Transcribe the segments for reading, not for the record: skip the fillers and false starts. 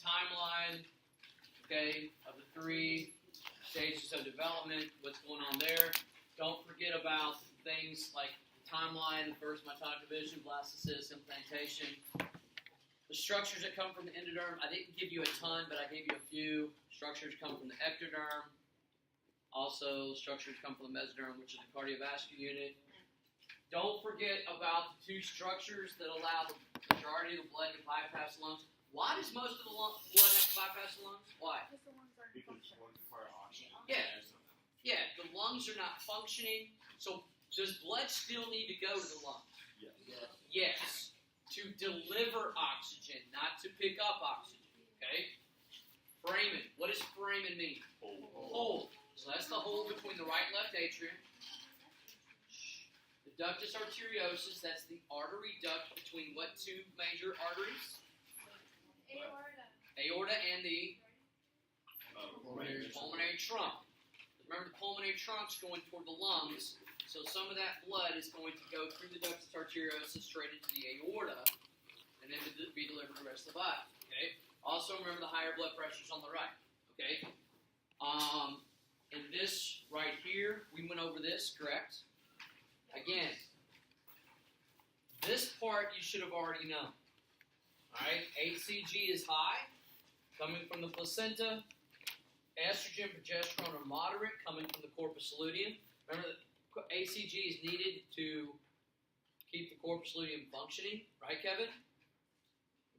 timeline, okay, of the 3 stages of development, what's going on there. Don't forget about things like the timeline, the first mitotic division, blastocyst, implantation. The structures that come from the endoderm, I didn't give you a ton, but I gave you a few. Structures come from the ectoderm. Also, structures come from the mesoderm, which is the cardiovascular unit. Don't forget about the 2 structures that allow the majority of the blood to bypass the lungs. Why does most of the blood have to bypass the lungs? Why? Because the lungs aren't functioning. Yeah. Yeah, the lungs are not functioning. So does blood still need to go to the lungs? Yes. Yes. To deliver oxygen, not to pick up oxygen. Okay? Foramen. What does foramen mean? Hole. So that's the hole between the right and left atrium. The ductus arteriosus, that's the artery duct between what 2 major arteries? Aorta and the pulmonary trunk. Remember, the pulmonary trunk's going toward the lungs, so some of that blood is going to go through the ductus arteriosus straight into the aorta, and then be delivered to the rest of the body. Okay. Also, remember the higher blood pressures on the right. Okay. And this right here, we went over this, correct? Again, this part you should have already known. All right. HCG is high, coming from the placenta. Estrogen, progesterone are moderate, coming from the corpus luteum. Remember that ACG is needed to keep the corpus luteum functioning, right, Kevin?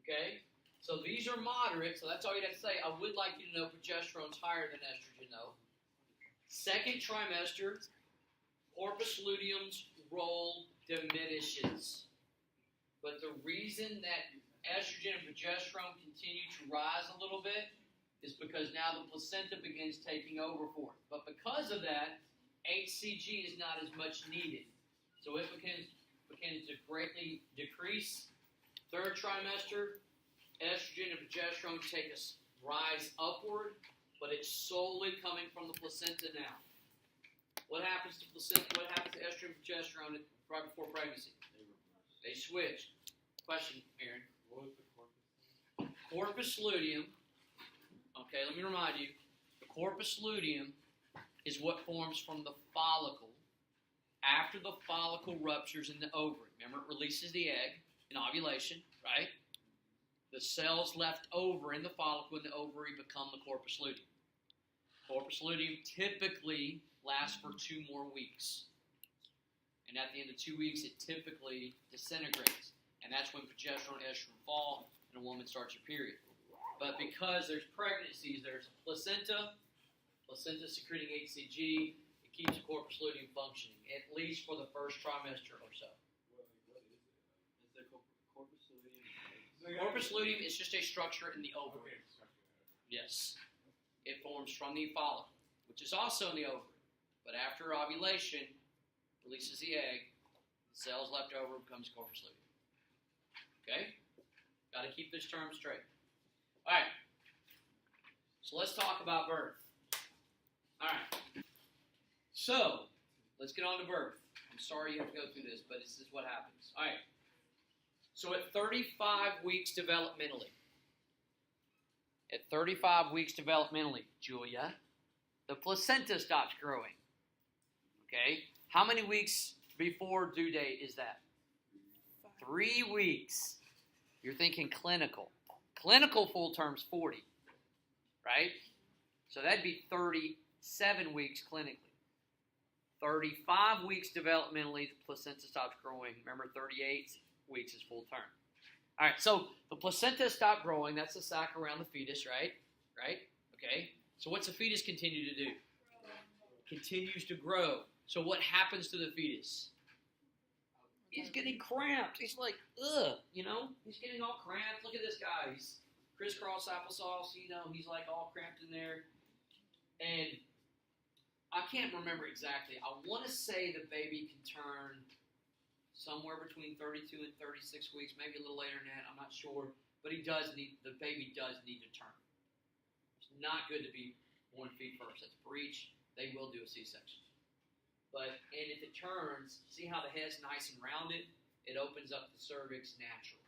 Okay, so these are moderate, so that's all you'd have to say. I would like you to know progesterone's higher than estrogen, though. Second trimester, corpus luteum's role diminishes. But the reason that estrogen and progesterone continue to rise a little bit is because now the placenta begins taking over for it. But because of that, HCG is not as much needed. So it begins to greatly decrease. Third trimester, estrogen and progesterone take a rise upward, but it's solely coming from the placenta now. What happens to placenta? What happens to estrogen and progesterone right before pregnancy? They switch. Question, Aaron. What was the corpus? Corpus luteum. Okay, let me remind you. The corpus luteum is what forms from the follicle after the follicle ruptures in the ovary. Remember, it releases the egg in ovulation, right? The cells left over in the follicle in the ovary become the corpus luteum. Corpus luteum typically lasts for 2 more weeks. And at the end of 2 weeks, it typically disintegrates. And that's when progesterone and estrogen fall and a woman starts her period. But because there's pregnancies, there's a placenta secreting HCG, it keeps the corpus luteum functioning, at least for the first trimester or so. What is it? Is there corpus luteum? Corpus luteum is just a structure in the ovary. Yes. It forms from the follicle, which is also in the ovary. But after ovulation, releases the egg, the cells left over becomes corpus luteum. Okay? Got to keep this term straight. All right. So let's talk about birth. All right. So, let's get on to birth. I'm sorry you have to go through this, but this is what happens. All right. So at 35 weeks developmentally, Julia, the placenta stops growing. Okay? How many weeks before due date is that? 3 weeks. You're thinking clinical. Clinical full term's 40, right? So that'd be 37 weeks clinically. 35 weeks developmentally, the placenta stops growing. Remember, 38 weeks is full term. All right, so the placenta stopped growing. That's the sac around the fetus, right? Right? Okay. So what's the fetus continue to do? Continues to grow. So what happens to the fetus? He's getting cramped. He's like, ugh, you know? He's getting all cramped. Look at this guy. He's crisscross applesauce, you know? He's like all cramped in there. And I can't remember exactly. I want to say the baby can turn somewhere between 32 and 36 weeks, maybe a little later than that. I'm not sure. But the baby does need to turn. It's not good to be born feet first. That's breech. They will do a C-section. And if it turns, see how the head's nice and rounded? It opens up the cervix naturally.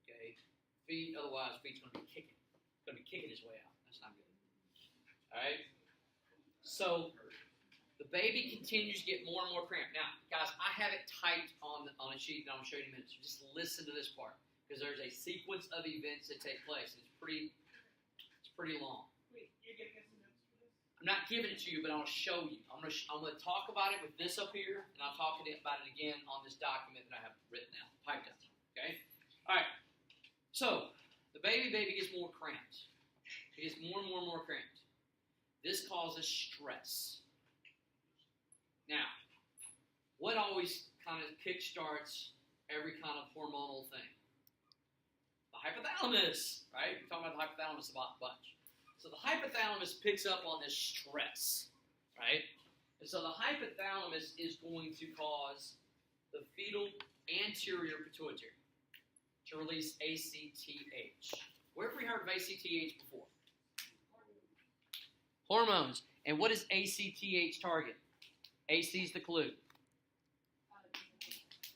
Okay? Feet's going to be kicking. Going to be kicking his way out. That's not good. All right? So the baby continues to get more and more cramped. Now, guys, I have it typed on a sheet, and I'm going to show you in a minute. So just listen to this part, because there's a sequence of events that take place, and it's pretty long. Wait, you're giving us some notes for this? I'm not giving it to you, but I'll show you. I'm going to talk about it with this up here, and I'll talk about it again on this document that I have written out, typed out. Okay? All right. So the baby gets more cramped. He gets more and more cramped. This causes stress. Now, what always kind of kickstarts every kind of hormonal thing? The hypothalamus, right? We're talking about the hypothalamus a bunch. So the hypothalamus picks up on this stress, right? And so the hypothalamus is going to cause the fetal anterior pituitary to release ACTH. Where have we heard of ACTH before? Hormones. And what does ACTH target? AC is the clue.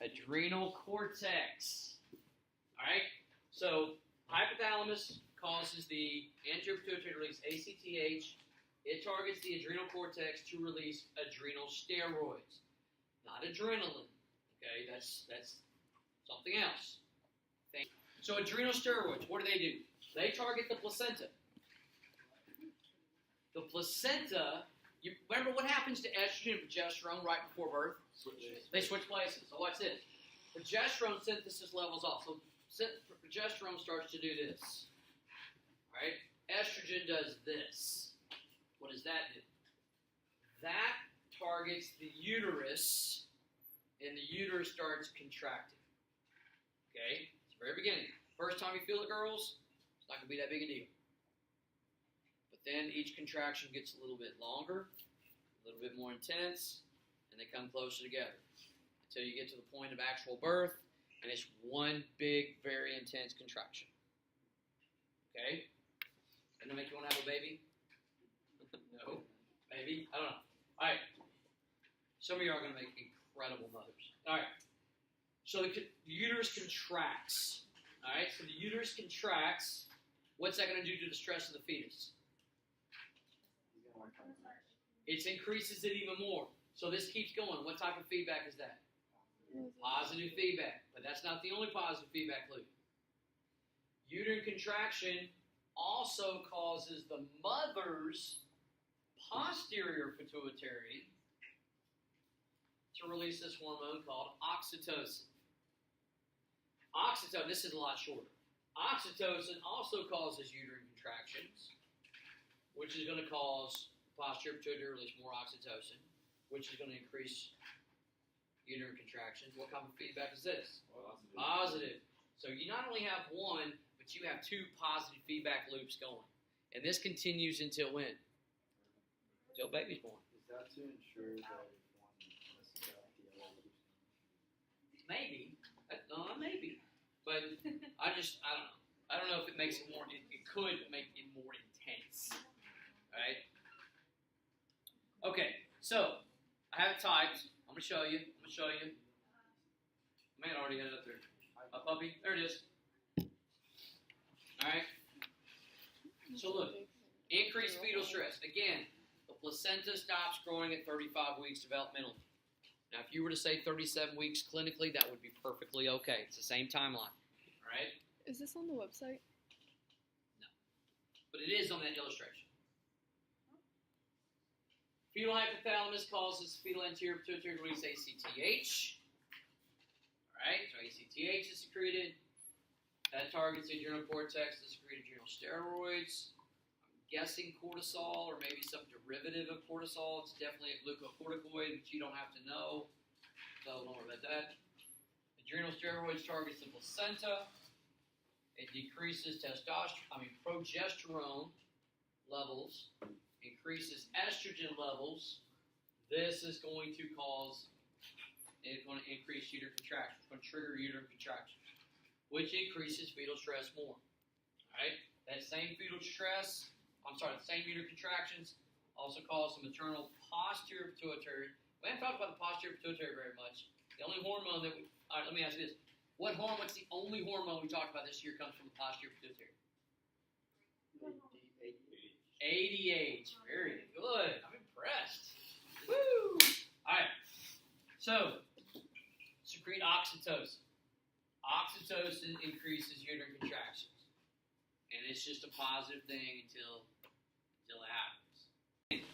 Adrenal cortex. All right? So hypothalamus causes the anterior pituitary to release ACTH. It targets the adrenal cortex to release adrenal steroids, not adrenaline. Okay, that's something else. So adrenal steroids, what do? They target the placenta. The placenta, you remember what happens to estrogen and progesterone right before birth? They switch places. So watch this. Progesterone synthesis levels off. So progesterone starts to do this. Right? Estrogen does this. What does that do? That targets the uterus, and the uterus starts contracting. Okay? It's the very beginning. First time you feel it, girls, it's not going to be that big a deal. But then each contraction gets a little bit longer, a little bit more intense, and they come closer together until you get to the point of actual birth, and it's one big, very intense contraction. Okay? Doesn't that make you want to have a baby? No? Maybe? I don't know. All right. Some of you are going to make incredible mothers. All right. So the uterus contracts. All right. So the uterus contracts. What's that going to do to the stress of the fetus? It increases it even more. So this keeps going. What type of feedback is that? Positive feedback. But that's not the only positive feedback loop. Uterine contraction also causes the mother's posterior pituitary to release this hormone called oxytocin. Oxytocin, this is a lot shorter. Oxytocin also causes uterine contractions, which is going to cause the posterior pituitary to release more oxytocin, which is going to increase uterine contractions. What kind of feedback is this? Positive. So you not only have one, but you have two positive feedback loops going. And this continues until when? Until baby's born. Is that to ensure that if one messes up, the other keeps Maybe. Maybe. But I don't know. I don't know if it makes it more, it could make it more intense. Alright? Okay, so I have it typed. I'm going to show you. I may have already had it up there. A puppy. There it is. Alright? So look. Increased fetal stress. Again, the placenta stops growing at 35 weeks developmentally. Now, if you were to say 37 weeks clinically, that would be perfectly okay. It's the same timeline. Alright? Is this on the website? No. But it is on that illustration. Fetal hypothalamus causes fetal anterior pituitary to release ACTH. Alright, so ACTH is secreted. That targets the adrenal cortex to secrete adrenal steroids. I'm guessing cortisol or maybe some derivative of cortisol. It's definitely a glucocorticoid, which you don't have to know. So don't worry about that. Adrenal steroids targets the placenta. It decreases progesterone levels, increases estrogen levels. This is going to cause, it's going to increase uterine contraction. It's going to trigger uterine contraction, which increases fetal stress more. Alright? That same fetal stress, the same uterine contractions also cause the maternal posterior pituitary. We haven't talked about the posterior pituitary very much. The only hormone that let me ask you this. What's the only hormone we talked about this year comes from the posterior pituitary? ADH. Very good. I'm impressed. Woo! All right. So, secrete oxytocin. Oxytocin increases uterine contractions, and it's just a positive thing until it happens.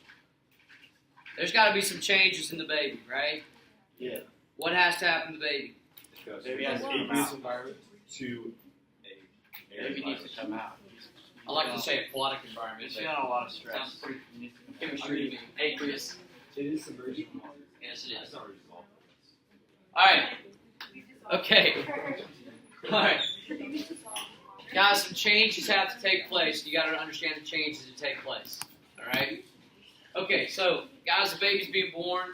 There's got to be some changes in the baby, right? Yeah. What has to happen to the baby? Baby has to Aqueous come environment to a air Baby needs to environment. come out. I like to say aquatic environment. She's got a lot of stress. Sounds pretty chemistry to me. Aqueous. It is submersion water. Yes, it That's is. not resolved. All right. Okay. All right. Guys, some changes have to take place. You got to understand the changes that take place. All right. Okay. So, guys, the baby's being born.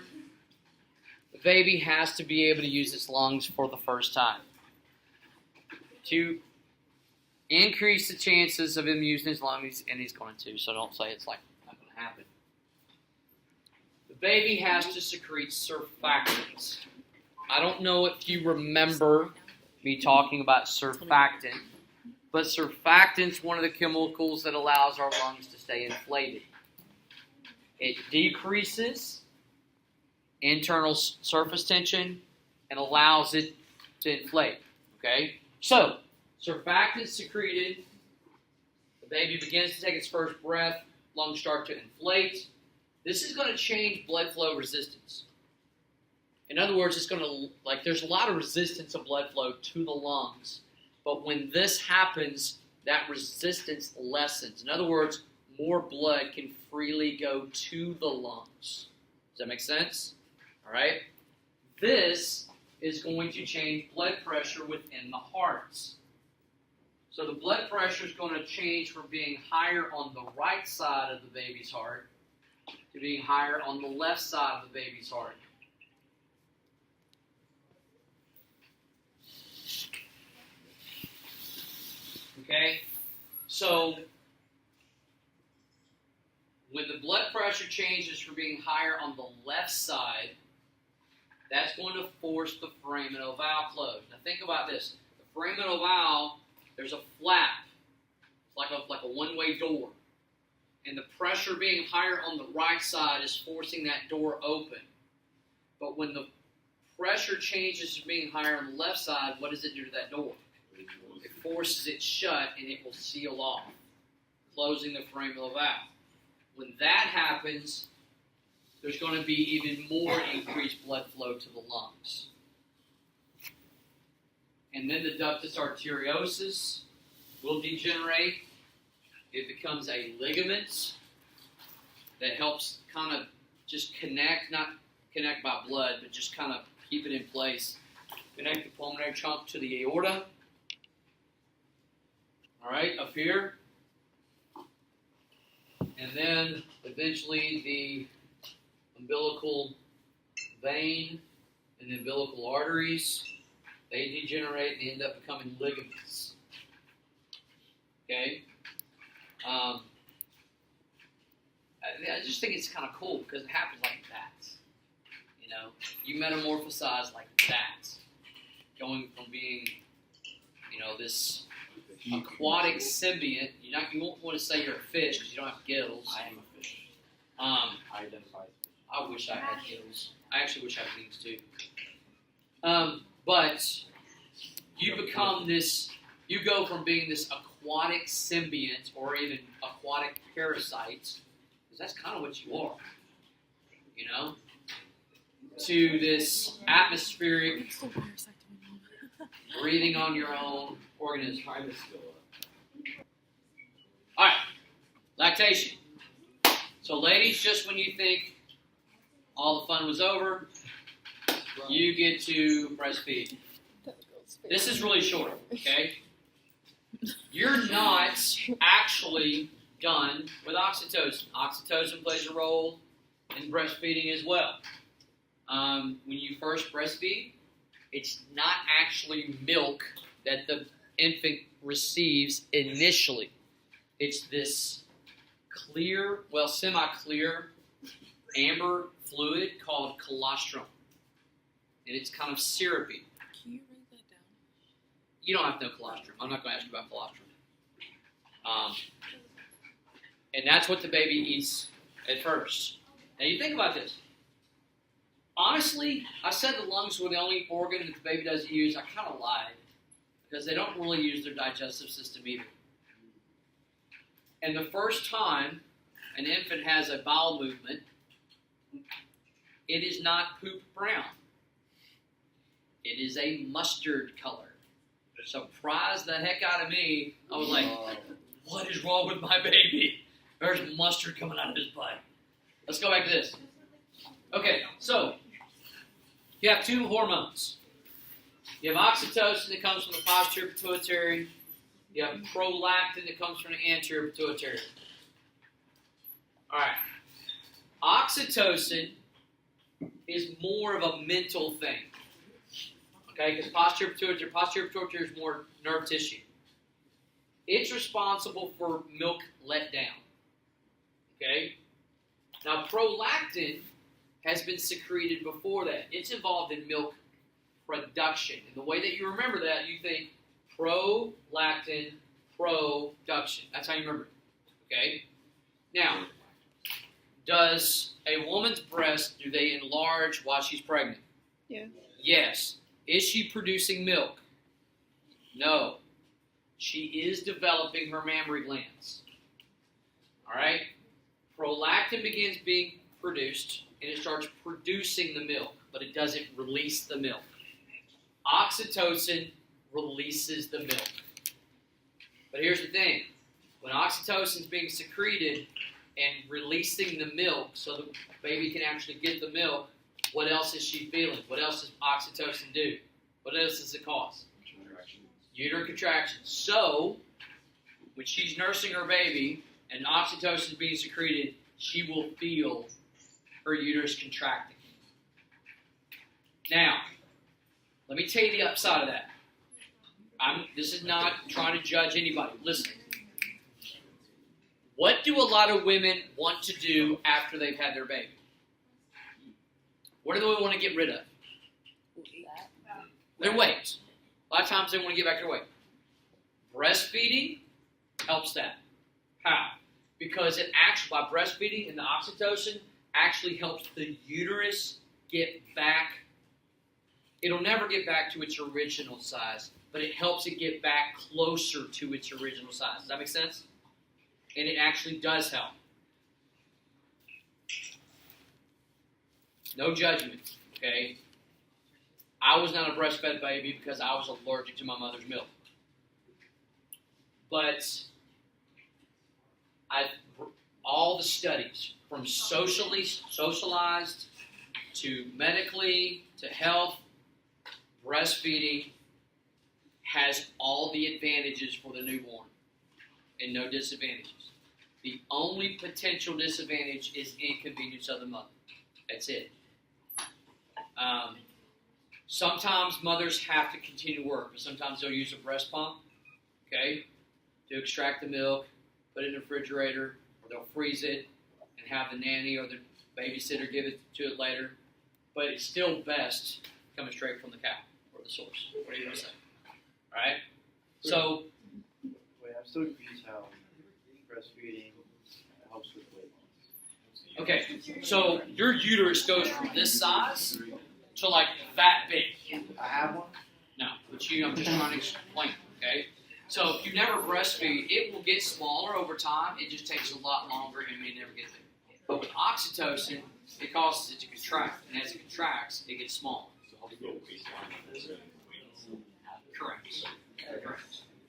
The baby has to be able to use its lungs for the first time. To increase the chances of him using his lungs, and he's going to, so don't say it's like not going to happen. The baby has to secrete surfactants. I don't know if you remember me talking about surfactant, but surfactant's one of the chemicals that allows our lungs to stay inflated. It decreases internal surface tension and allows it to inflate. Okay? So, surfactant secreted, the baby begins to take its first breath, lungs start to inflate. This is going to change blood flow resistance. In other words, it's going to, there's a lot of resistance of blood flow to the lungs, but when this happens, that resistance lessens. In other words, more blood can freely go to the lungs. Does that make sense? All right? This is going to change blood pressure within the hearts. So the blood pressure is going to change from being higher on the right side of the baby's heart to being higher on the left side of the baby's heart. Okay? So when the blood pressure changes from being higher on the left side, that's going to force the foramen ovale closed. Now think about this. The foramen ovale, there's a flap. It's like a one-way door. And the pressure being higher on the right side is forcing that door open. But when the pressure changes to being higher on the left side, what does it do to that door? It forces it shut and it will seal off, closing the foramen ovale. When that happens, there's going to be even more increased blood flow to the lungs. And then the ductus arteriosus will degenerate. It becomes a ligament that helps kind of just connect, not connect by blood, but just kind of keep it in place. Connect the pulmonary trunk to the aorta. All right, up here. And then eventually the umbilical vein and the umbilical arteries, they degenerate and end up becoming ligaments. Okay? I just think it's kind of cool because it happens like that. You know, you metamorphosize like that, going from being, this aquatic symbiont. You won't want to say you're a fish because you don't have gills. I am a fish. I identify as fish. I wish I had gills. I actually wish I had wings too. But you become this. You go from being this aquatic symbiont or even aquatic parasite, because that's kind of what you are, to this atmospheric, breathing on your own organism. All right, lactation. So ladies, just when you think all the fun was over, you get to breastfeed. This is really short, okay? You're not actually done with oxytocin. Oxytocin plays a role in breastfeeding as well. When you first breastfeed, it's not actually milk that the infant receives initially. It's this clear, semi-clear, amber fluid called colostrum. And it's kind of syrupy. Can you write that down? You don't have to know colostrum. I'm not going to ask you about colostrum. And that's what the baby eats at first. Now you think about this. Honestly, I said the lungs were the only organ that the baby doesn't use. I kind of lied, because they don't really use their digestive system either. And the first time an infant has a bowel movement, it is not poop brown. It is a mustard color. Surprised the heck out of me. I was like, what is wrong with my baby? There's mustard coming out of his butt. Let's go back to this. Okay, so you have two hormones. You have oxytocin that comes from the posterior pituitary. You have prolactin that comes from the anterior pituitary. All right. Oxytocin is more of a mental thing. Okay, because posterior pituitary is more nerve tissue. It's responsible for milk letdown. Okay? Now, prolactin has been secreted before that. It's involved in milk production. And the way that you remember that, you think prolactin, production. That's how you remember it. Okay? Now, does a woman's breast, do they enlarge while she's pregnant? Yeah. Yes. Is she producing milk? No. She is developing her mammary glands. All right? Prolactin begins being produced, and it starts producing the milk, but it doesn't release the milk. Oxytocin releases the milk. But here's the thing. When oxytocin is being secreted and releasing the milk so the baby can actually get the milk, what else is she feeling? What else does oxytocin do? What else does it cause? Uterine contraction. So, when she's nursing her baby and oxytocin is being secreted, she will feel her uterus contracting. Now, let me tell you the upside of that. This is not trying to judge anybody. Listen. What do a lot of women want to do after they've had their baby? What do they want to get rid of? Their weight. A lot of times they want to get back their weight. Breastfeeding helps that. How? Because it actually, by breastfeeding and the oxytocin, actually helps the uterus get back. It'll never get back to its original size, but it helps it get back closer to its original size. Does that make sense? And it actually does help. No judgment, okay? I was not a breastfed baby because I was allergic to my mother's milk. But all the studies, from socialized to medically to health, breastfeeding has all the advantages for the newborn and no disadvantages. The only potential disadvantage is inconvenience of the mother. That's it. Sometimes mothers have to continue to work, but sometimes they'll use a breast pump, okay, to extract the milk, put it in the refrigerator, or they'll freeze it and have the nanny or the babysitter give it to it later. But it's still best coming straight from the cow or the source. What are you going to say? All right? So, Wait, I'm still confused how breastfeeding helps with weight loss. okay, so your uterus goes from this size to like that big. I have one. No, but I'm just trying to explain, okay? So if you never breastfeed, it will get smaller over time. It just takes a lot longer and may never get there. But with oxytocin, it causes it to contract. And as it contracts, it gets smaller.